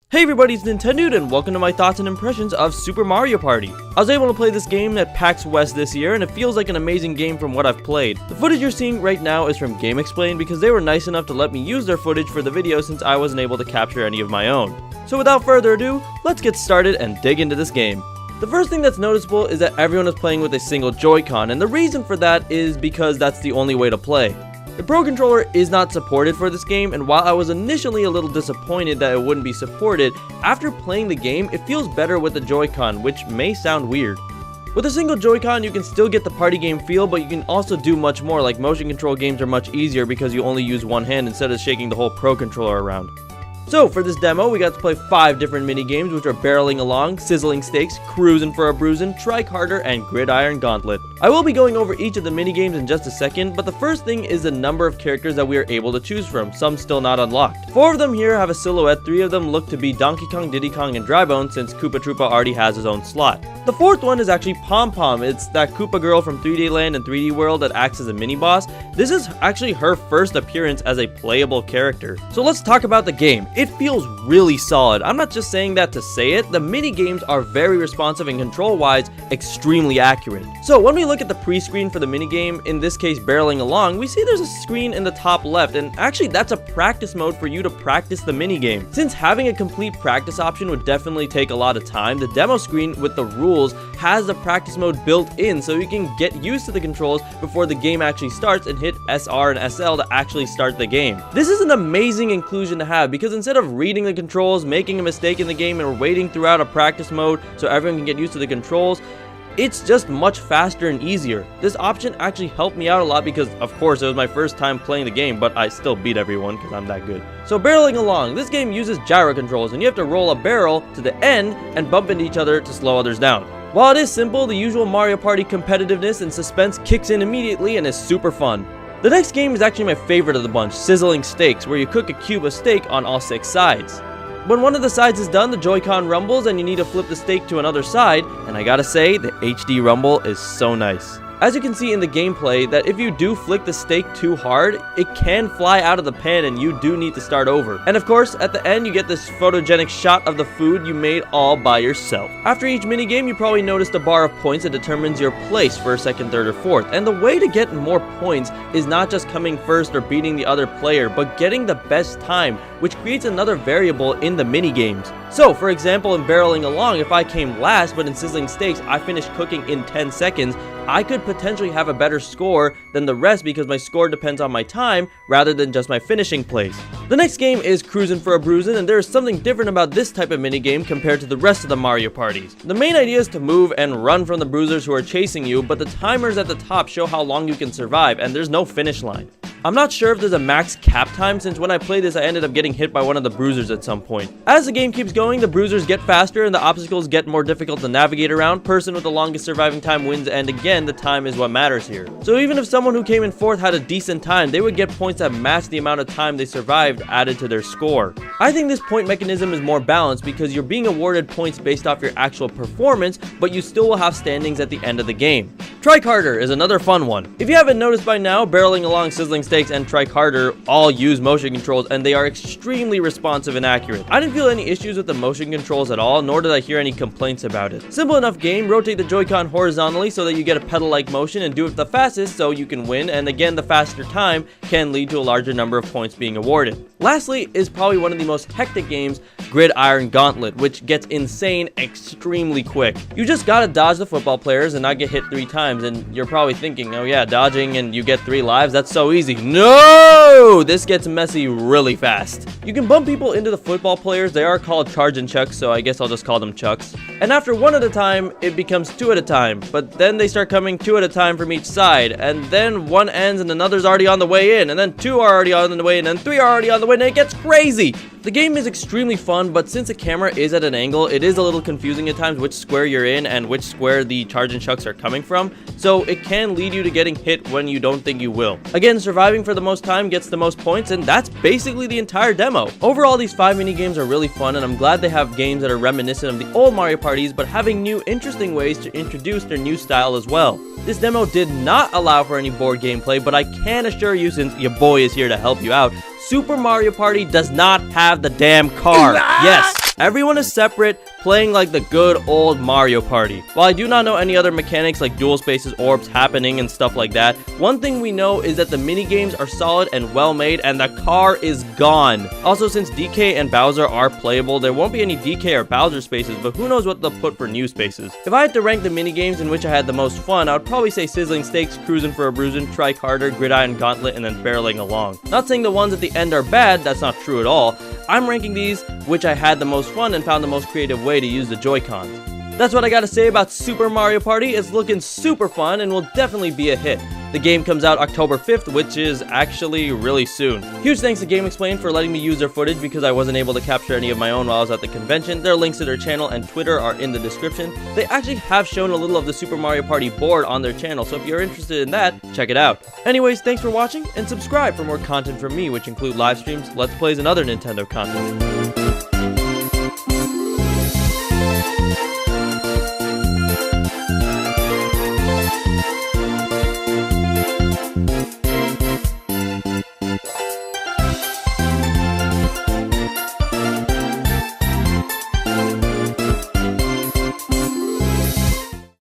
Hey everybody, it's NintenDude and welcome to my thoughts and impressions of Super Mario Party. I was able to play this game at PAX West this year and it feels like an amazing game from what I've played. The footage you're seeing right now is from GameXplain because they were nice enough to let me use their footage for the video since I wasn't able to capture any of my own. So without further ado, let's get started and dig into this game. The first thing that's noticeable is that everyone is playing with a single Joy-Con, and the reason for that is because that's the only way to play. The Pro Controller is not supported for this game, and while I was initially a little disappointed that it wouldn't be supported, after playing the game, it feels better with the Joy-Con, which may sound weird. With a single Joy-Con, you can still get the party game feel, but you can also do much more, like motion control games are much easier because you only use one hand instead of shaking the whole Pro Controller around. So, for this demo, we got to play 5 different mini-games, which are Barreling Along, Sizzling Steaks, Cruisin' for a Bruisin', Trike Harder, and Gridiron Gauntlet. I will be going over each of the mini-games in just a second, but the first thing is the number of characters that we are able to choose from, some still not unlocked. 4 of them here have a silhouette, 3 of them look to be Donkey Kong, Diddy Kong, and Drybone, since Koopa Troopa already has his own slot. The 4th one is actually Pom Pom. It's that Koopa girl from 3D Land and 3D World that acts as a mini-boss. This is actually her first appearance as a playable character. So let's talk about the game. It feels really solid. I'm not just saying that to say it. The mini games are very responsive and control-wise extremely accurate. So when we look at the pre-screen for the mini game, in this case Barreling Along, we see there's a screen in the top left, and actually that's a practice mode for you to practice the mini game. Since having a complete practice option would definitely take a lot of time, the demo screen with the rules has the practice mode built in so you can get used to the controls before the game actually starts and hit SR and SL to actually start the game. This is an amazing inclusion to have because instead of reading the controls, making a mistake in the game, and waiting throughout a practice mode so everyone can get used to the controls, it's just much faster and easier. This option actually helped me out a lot because, of course, it was my first time playing the game, but I still beat everyone because I'm that good. So Barreling Along, this game uses gyro controls and you have to roll a barrel to the end and bump into each other to slow others down. While it is simple, the usual Mario Party competitiveness and suspense kicks in immediately and is super fun. The next game is actually my favorite of the bunch, Sizzling Steaks, where you cook a cube of steak on all 6 sides. When one of the sides is done, the Joy-Con rumbles and you need to flip the steak to another side, and I gotta say, the HD rumble is so nice. As you can see in the gameplay, that if you do flick the steak too hard, it can fly out of the pan and you do need to start over. And of course, at the end you get this photogenic shot of the food you made all by yourself. After each minigame, you probably noticed a bar of points that determines your place first, second, third, or fourth. And the way to get more points is not just coming first or beating the other player, but getting the best time, which creates another variable in the minigames. So, for example, in Barreling Along, if I came last, but in Sizzling Steaks, I finished cooking in 10 seconds, I could potentially have a better score than the rest because my score depends on my time rather than just my finishing place. The next game is Cruisin' for a Bruisin', and there is something different about this type of minigame compared to the rest of the Mario parties. The main idea is to move and run from the bruisers who are chasing you, but the timers at the top show how long you can survive, and there's no finish line. I'm not sure if there's a max cap time, since when I played this I ended up getting hit by one of the bruisers at some point. As the game keeps going, the bruisers get faster and the obstacles get more difficult to navigate around. Person with the longest surviving time wins, and again, the time is what matters here. So even if someone who came in 4th had a decent time, they would get points that match the amount of time they survived added to their score. I think this point mechanism is more balanced because you're being awarded points based off your actual performance, but you still will have standings at the end of the game. Trike Harder is another fun one. If you haven't noticed by now, Barreling Along, Sizzling Steaks, and Trike Harder all use motion controls, and they are extremely responsive and accurate. I didn't feel any issues with the motion controls at all, nor did I hear any complaints about it. Simple enough game, rotate the Joy-Con horizontally so that you get a pedal-like motion and do it the fastest so you can win, and again, the faster time can lead to a larger number of points being awarded. Lastly is probably one of the most hectic games, Gridiron Gauntlet, which gets insane extremely quick. You just gotta dodge the football players and not get hit 3 times, and you're probably thinking, oh yeah, dodging and you get 3 lives, that's so easy. No! This gets messy really fast. You can bump people into the football players. They are called charge and chucks, so I guess I'll just call them chucks. And after 1 at a time, it becomes 2 at a time, but then they start coming 2 at a time from each side, and then 1 ends and another's already on the way in, and then 2 are already on the way in, and 3 are already on the way in, and it gets crazy! The game is extremely fun, but since the camera is at an angle, it is a little confusing at times which square you're in and which square the charge and chucks are coming from, so it can lead you to getting hit when you don't think you will. Again, surviving for the most time gets the most points, and that's basically the entire demo. Overall, these 5 mini games are really fun, and I'm glad they have games that are reminiscent of the old Mario parties, but having new interesting ways to introduce their new style as well. This demo did not allow for any board gameplay, but I can assure you, since your boy is here to help you out, Super Mario Party does not have the damn car. Yes, Everyone is separate, playing like the good old Mario Party. While I do not know any other mechanics like dual spaces, orbs happening and stuff like that, one thing we know is that the minigames are solid and well made, and the car is gone. Also, since DK and Bowser are playable, there won't be any DK or Bowser spaces, but who knows what they'll put for new spaces. If I had to rank the minigames in which I had the most fun, I would probably say Sizzling Steaks, Cruisin' for a Bruisin', Trike Harder, Gridiron Gauntlet, and then Barreling Along. Not saying the ones at the end are bad, that's not true at all. I'm ranking these which I had the most fun and found the most creative way to use the Joy-Cons. That's what I gotta say about Super Mario Party. It's looking super fun and will definitely be a hit. The game comes out October 5th, which is actually really soon. Huge thanks to GameXplain for letting me use their footage because I wasn't able to capture any of my own while I was at the convention. Their links to their channel and Twitter are in the description. They actually have shown a little of the Super Mario Party board on their channel, so if you're interested in that, check it out. Anyways, thanks for watching, and subscribe for more content from me, which include live streams, let's plays, and other Nintendo content.